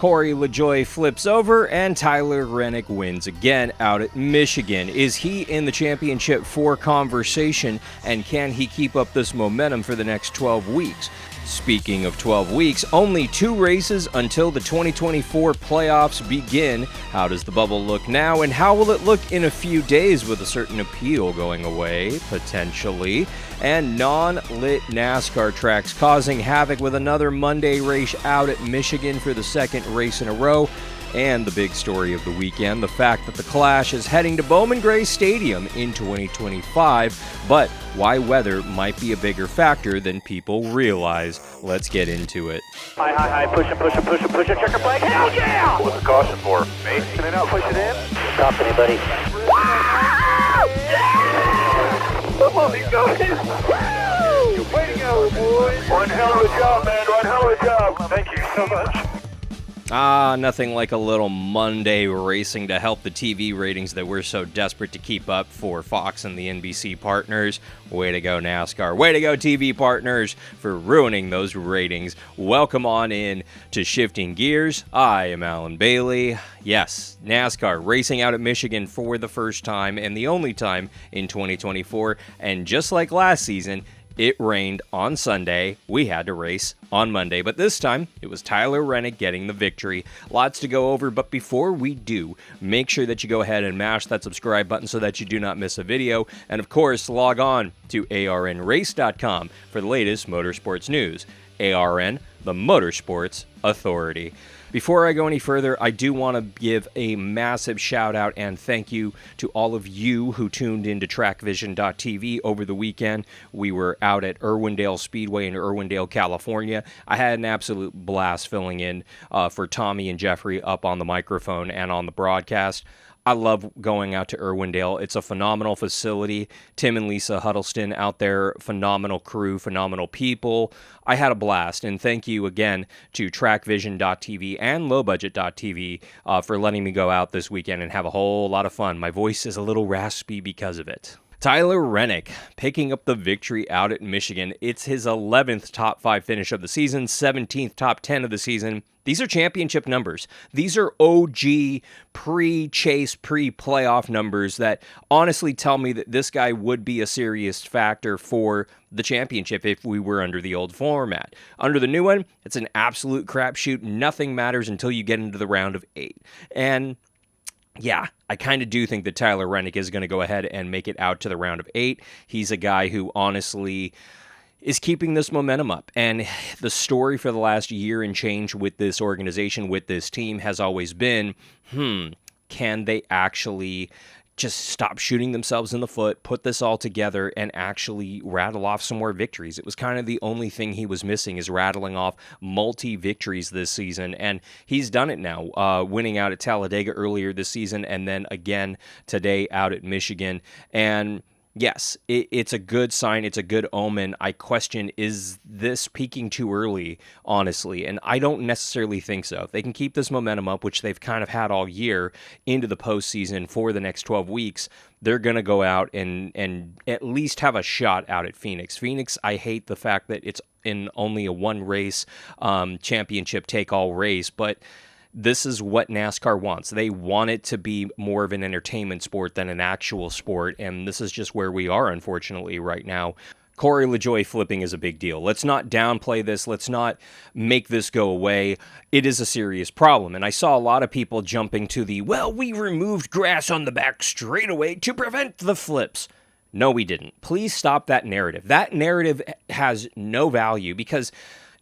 Corey LaJoie flips over, and Tyler Reddick wins again out at Michigan. Is he in the championship for conversation, and can he keep up this momentum for the next 12 weeks? Speaking of 12 weeks, only 2 races until the 2024 playoffs begin. How does the bubble look now, and how will it look in a few days with a certain appeal going away, potentially? And non-lit NASCAR tracks causing havoc with another Monday race out at Michigan for the second race in a row. And the big story of the weekend, the fact that the Clash is heading to Bowman Gray Stadium in 2025, but why weather might be a bigger factor than people realize. Let's get into it. High, push it, checker flag, hell yeah! What's the caution for? Me? Can I not push it in? Stop anybody. Come on, you guys! Way to go, boys! One hell of a job, man. One hell of a job. Thank you so much. Nothing like a little Monday racing to help the TV ratings that we're so desperate to keep up for Fox and the NBC partners. Way to go, NASCAR. Way to go, TV partners, for ruining those ratings. Welcome on in to Shifting Gears. I am Alan Bailey. Yes, NASCAR racing out at Michigan for the first time and the only time in 2024. And just like last season, it rained on Sunday. We had to race on Monday, but this time it was Tyler Reddick getting the victory. Lots to go over, but before we do, make sure that you go ahead and mash that subscribe button so that you do not miss a video. And of course, log on to arnrace.com for the latest motorsports news. ARN, the Motorsports Authority. Before I go any further, I do want to give a massive shout out and thank you to all of you who tuned into TrackVision.tv over the weekend. We were out at Irwindale Speedway in Irwindale, California. I had an absolute blast filling in for Tommy and Jeffrey up on the microphone and on the broadcast. I love going out to Irwindale. It's a phenomenal facility. Tim and Lisa Huddleston out there, phenomenal crew, phenomenal people. I had a blast, and thank you again to TrackVision.tv and LowBudget.tv for letting me go out this weekend and have a whole lot of fun. My voice is a little raspy because of it. Tyler Reddick picking up the victory out at Michigan. It's his 11th top 5 finish of the season, 17th top 10 of the season. These are championship numbers. These are OG pre-chase, pre-playoff numbers that honestly tell me that this guy would be a serious factor for the championship if we were under the old format. Under the new one, it's an absolute crapshoot. Nothing matters until you get into the round of 8. And yeah, I kind of do think that Tyler Reddick is going to go ahead and make it out to the round of 8. He's a guy who honestly is keeping this momentum up. And the story for the last year and change with this organization, with this team, has always been, can they actually just stop shooting themselves in the foot, put this all together, and actually rattle off some more victories? It was kind of the only thing he was missing, is rattling off multi-victories this season, and he's done it now, winning out at Talladega earlier this season, and then again today out at Michigan. And yes, it's a good sign. It's a good omen. I question, is this peaking too early, honestly? And I don't necessarily think so. If they can keep this momentum up, which they've kind of had all year, into the postseason for the next 12 weeks, they're going to go out and at least have a shot out at Phoenix. Phoenix, I hate the fact that it's in only a one-race championship take-all race, but this is what NASCAR wants. They want it to be more of an entertainment sport than an actual sport, and this is just where we are, unfortunately, right now. Corey LaJoie flipping is a big deal. Let's not downplay this. Let's not make this go away. It is a serious problem, and I saw a lot of people jumping to the, well, we removed grass on the back straightaway to prevent the flips. No, we didn't. Please stop that narrative. That narrative has no value, because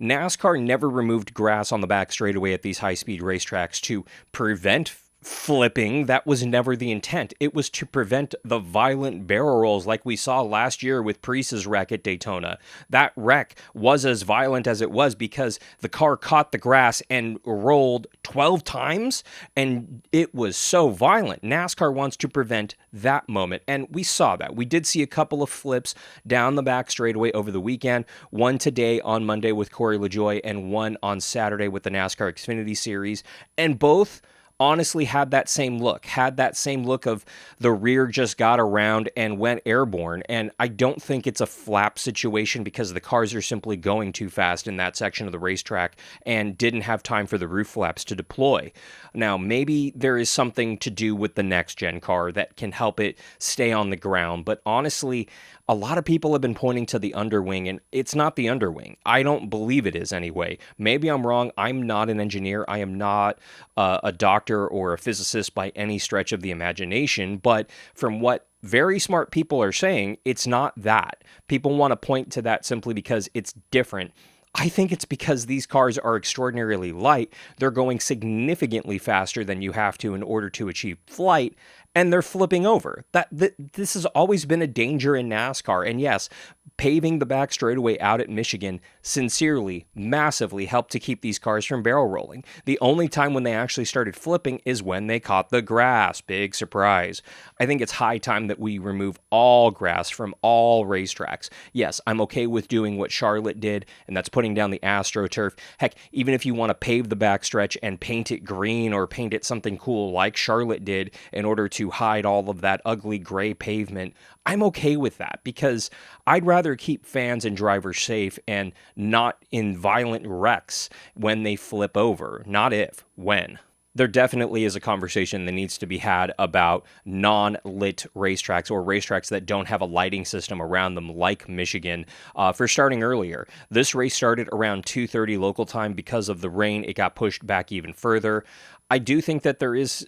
NASCAR never removed grass on the back straightaway at these high-speed racetracks to prevent flipping. That was never the intent. It was to prevent the violent barrel rolls like we saw last year with Priest's wreck at Daytona. That wreck was as violent as it was because the car caught the grass and rolled 12 times, and it was so violent. NASCAR wants to prevent that moment, and we saw that. We did see a couple of flips down the back straightaway over the weekend, one today on Monday with Corey LaJoie and one on Saturday with the NASCAR Xfinity Series, and both honestly had that same look of the rear just got around and went airborne. And I don't think it's a flap situation because the cars are simply going too fast in that section of the racetrack and didn't have time for the roof flaps to deploy. Now, maybe there is something to do with the next gen car that can help it stay on the ground, but honestly, a lot of people have been pointing to the underwing, and it's not the underwing. I don't believe it is anyway. Maybe I'm wrong. I'm not an engineer. I am not a doctor or a physicist by any stretch of the imagination, but from what very smart people are saying, it's not that. People want to point to that simply because it's different. I think it's because these cars are extraordinarily light. They're going significantly faster than you have to in order to achieve flight, and they're flipping over. This has always been a danger in NASCAR. And yes, paving the back straightaway out at Michigan sincerely, massively helped to keep these cars from barrel rolling. The only time when they actually started flipping is when they caught the grass. Big surprise. I think it's high time that we remove all grass from all racetracks. Yes, I'm okay with doing what Charlotte did, and that's putting down the AstroTurf. Heck, even if you want to pave the backstretch and paint it green or paint it something cool like Charlotte did in order to hide all of that ugly gray pavement, I'm okay with that because I'd rather keep fans and drivers safe and not in violent wrecks when they flip over. Not if, when. There definitely is a conversation that needs to be had about non-lit racetracks or racetracks that don't have a lighting system around them like Michigan for starting earlier. This race started around 2:30 local time. Because of the rain, it got pushed back even further. I do think that there is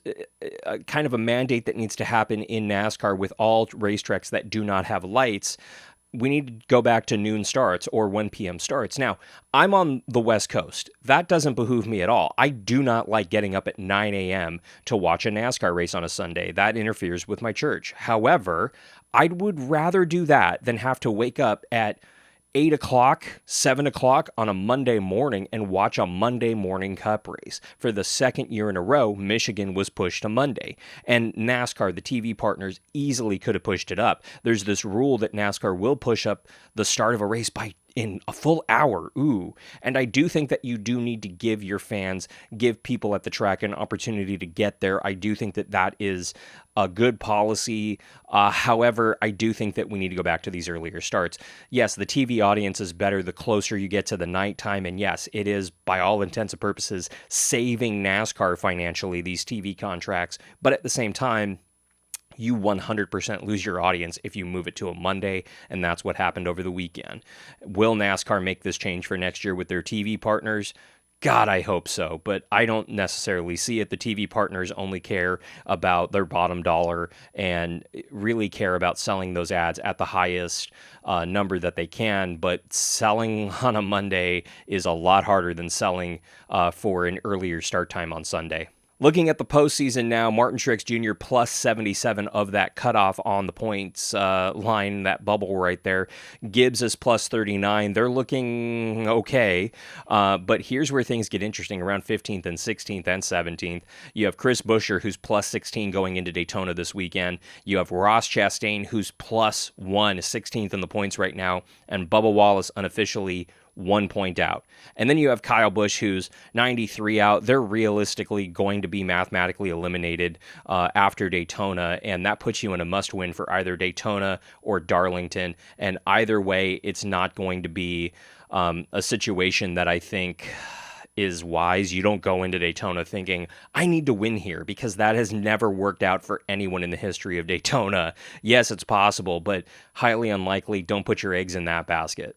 a kind of a mandate that needs to happen in NASCAR with all racetracks that do not have lights. We need to go back to noon starts or 1 p.m. starts. Now, I'm on the West Coast. That doesn't behoove me at all. I do not like getting up at 9 a.m. to watch a NASCAR race on a Sunday. That interferes with my church. However, I would rather do that than have to wake up at 8 o'clock, 7 o'clock on a Monday morning and watch a Monday morning Cup race. For the second year in a row, Michigan was pushed to Monday. And NASCAR, the TV partners, easily could have pushed it up. There's this rule that NASCAR will push up the start of a race by in a full hour. Ooh. And I do think that you do need to give your fans, give people at the track an opportunity to get there. I do think that that is a good policy. However, I do think that we need to go back to these earlier starts. Yes, the TV audience is better the closer you get to the nighttime. And yes, it is, by all intents and purposes, saving NASCAR financially, these TV contracts. But at the same time, you 100% lose your audience if you move it to a Monday, and that's what happened over the weekend. Will NASCAR make this change for next year with their TV partners? God, I hope so, but I don't necessarily see it. The TV partners only care about their bottom dollar and really care about selling those ads at the highest number that they can, but selling on a Monday is a lot harder than selling for an earlier start time on Sunday. Looking at the postseason now, Martin Truex Jr. plus 77 of that cutoff on the points line, that bubble right there. Gibbs is plus 39. They're looking okay, but here's where things get interesting. Around 15th and 16th and 17th, you have Chris Buescher, who's plus 16 going into Daytona this weekend. You have Ross Chastain, who's plus 1, 16th in the points right now, and Bubba Wallace unofficially 1 point out. And then you have Kyle Busch, who's 93 out. They're realistically going to be mathematically eliminated after Daytona, and that puts you in a must-win for either Daytona or Darlington. And either way, it's not going to be a situation that I think is wise. You don't go into Daytona thinking, I need to win here, because that has never worked out for anyone in the history of Daytona. Yes, it's possible, but highly unlikely. Don't put your eggs in that basket.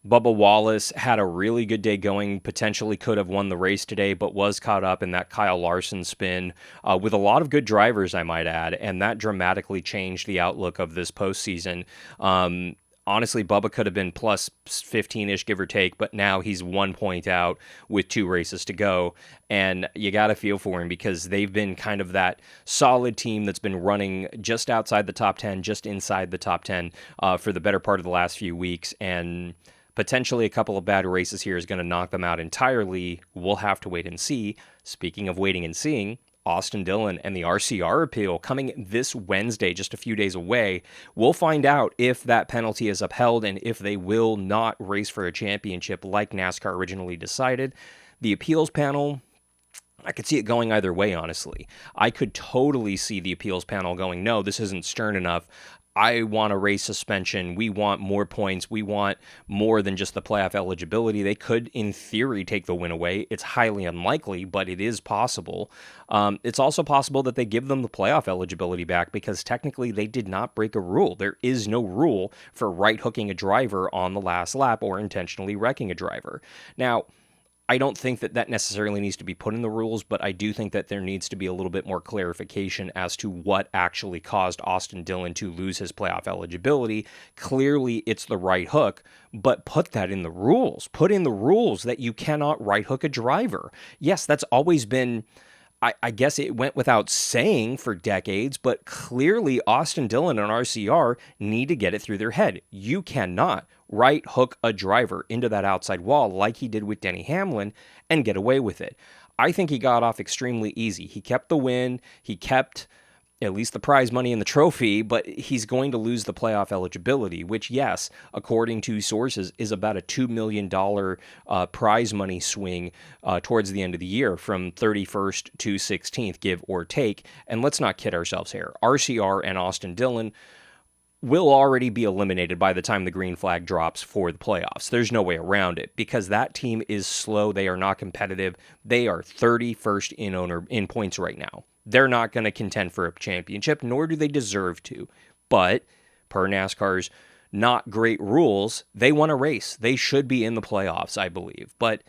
Bubba Wallace had a really good day going, potentially could have won the race today, but was caught up in that Kyle Larson spin with a lot of good drivers, I might add, and that dramatically changed the outlook of this postseason. Honestly, Bubba could have been plus 15-ish, give or take, but now he's 1 point out with 2 races to go, and you got to feel for him because they've been kind of that solid team that's been running just outside the top 10, just inside the top 10 for the better part of the last few weeks, and potentially a couple of bad races here is going to knock them out entirely. We'll have to wait and see. Speaking of waiting and seeing, Austin Dillon and the RCR appeal coming this Wednesday, just a few days away. We'll find out if that penalty is upheld and if they will not race for a championship like NASCAR originally decided. The appeals panel, I could see it going either way, honestly. I could totally see the appeals panel going, no, this isn't stern enough. I want a race suspension. We want more points. We want more than just the playoff eligibility. They could, in theory, take the win away. It's highly unlikely, but it is possible. It's also possible that they give them the playoff eligibility back because technically they did not break a rule. There is no rule for right hooking a driver on the last lap or intentionally wrecking a driver. Now, I don't think that that necessarily needs to be put in the rules, but I do think that there needs to be a little bit more clarification as to what actually caused Austin Dillon to lose his playoff eligibility. Clearly, it's the right hook, but put that in the rules. Put in the rules that you cannot right hook a driver. Yes, that's always been... I guess it went without saying for decades, but clearly Austin Dillon and RCR need to get it through their head. You cannot right hook a driver into that outside wall like he did with Denny Hamlin and get away with it. I think he got off extremely easy. He kept the win. He kept at least the prize money and the trophy, but he's going to lose the playoff eligibility, which, yes, according to sources, is about a $2 million prize money swing towards the end of the year from 31st to 16th, give or take. And let's not kid ourselves here. RCR and Austin Dillon will already be eliminated by the time the green flag drops for the playoffs. There's no way around it because that team is slow. They are not competitive. They are 31st in points right now. They're not going to contend for a championship, nor do they deserve to. But per NASCAR's not great rules, they won a race. They should be in the playoffs, I believe. But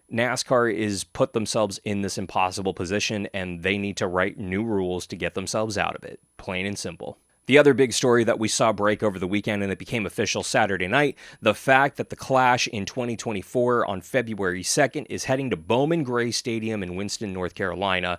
NASCAR is put themselves in this impossible position, and they need to write new rules to get themselves out of it. Plain and simple. The other big story that we saw break over the weekend and it became official Saturday night, the fact that the Clash in 2024 on February 2nd is heading to Bowman Gray Stadium in Winston, North Carolina.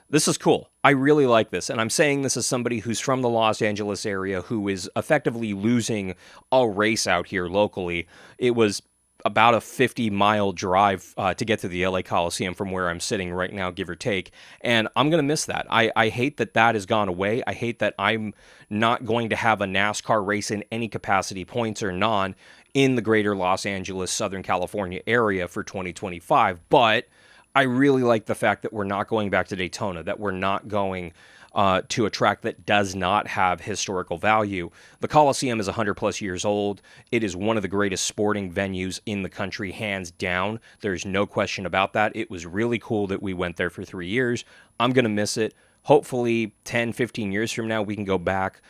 This is cool. I really like this. And I'm saying this as somebody who's from the Los Angeles area who is effectively losing a race out here locally. It was about a 50-mile drive to get to the LA Coliseum from where I'm sitting right now, give or take. And I'm going to miss that. I hate that that has gone away. I hate that I'm not going to have a NASCAR race in any capacity, points or non, in the greater Los Angeles, Southern California area for 2025. But I really like the fact that we're not going back to Daytona, that we're not going to a track that does not have historical value. The Coliseum is 100 plus years old. It is one of the greatest sporting venues in the country, hands down. There's no question about that. It was really cool that we went there for 3 years. I'm going to miss it. Hopefully 10, 15 years from now, we can go back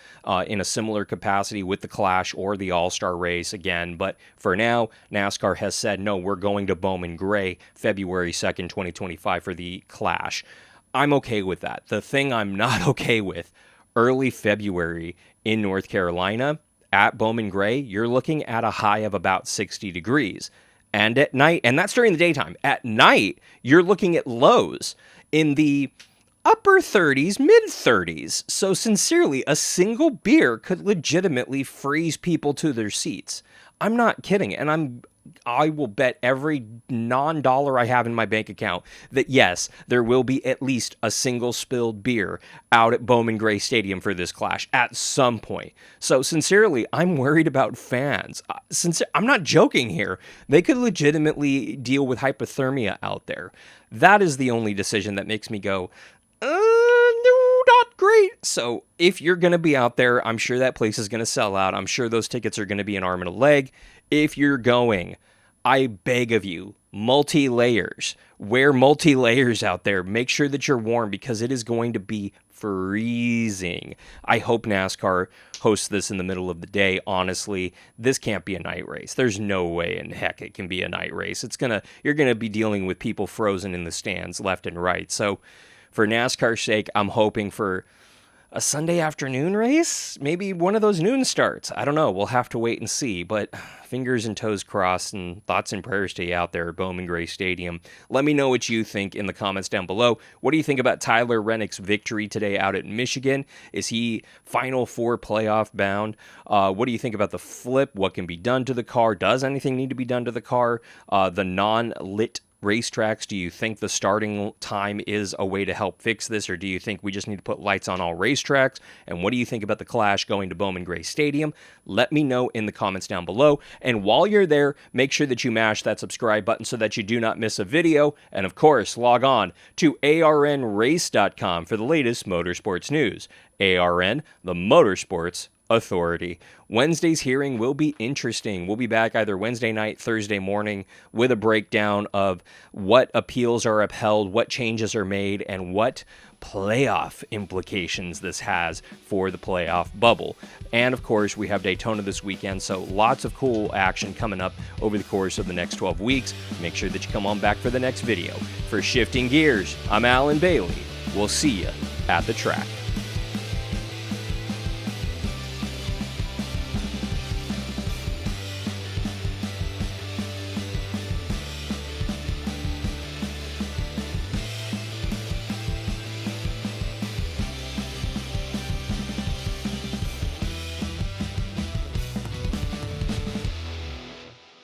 in a similar capacity with the Clash or the All-Star race again. But for now, NASCAR has said, no, we're going to Bowman Gray February 2nd, 2025 for the Clash. I'm okay with that. The thing I'm not okay with, early February in North Carolina at Bowman Gray, you're looking at a high of about 60 degrees. And at night, and that's during the daytime, at night, you're looking at lows in the upper 30s, mid 30s. So sincerely, a single beer could legitimately freeze people to their seats. I'm not kidding. And I will bet every non-dollar I have in my bank account that yes, there will be at least a single spilled beer out at Bowman Gray Stadium for this Clash at some point. So sincerely, I'm worried about fans. I'm not joking here. They could legitimately deal with hypothermia out there. That is the only decision that makes me go, no, not great. So if you're going to be out there, I'm sure that place is going to sell out. I'm sure those tickets are going to be an arm and a leg. If you're going, I beg of you, multi-layers. Wear multi-layers out there. Make sure that you're warm because it is going to be freezing. I hope NASCAR hosts this in the middle of the day. Honestly, this can't be a night race. There's no way in heck it can be a night race. You're going to be dealing with people frozen in the stands left and right. So for NASCAR's sake, I'm hoping for a Sunday afternoon race, maybe one of those noon starts. I don't know. We'll have to wait and see, but fingers and toes crossed and thoughts and prayers to you out there at Bowman Gray Stadium. Let me know what you think in the comments down below. What do you think about Tyler Reddick's victory today out at Michigan? Is he Final Four playoff bound? What do you think about the flip? What can be done to the car? Does anything need to be done to the car? The non-lit racetracks? Do you think the starting time is a way to help fix this, or do you think we just need to put lights on all racetracks? And what do you think about the Clash going to Bowman Gray Stadium? Let me know in the comments down below. And while you're there, make sure that you mash that subscribe button so that you do not miss a video. And of course, log on to arnrace.com for the latest motorsports news. ARN, the Motorsports Authority. Wednesday's hearing will be interesting. We'll be back either Wednesday night, Thursday morning with a breakdown of what appeals are upheld, what changes are made, and what playoff implications this has for the playoff bubble. And of course, we have Daytona this weekend, so lots of cool action coming up over the course of the next 12 weeks. Make sure that you come on back for the next video. For Shifting Gears, I'm Alan Bailey. We'll see you at the track.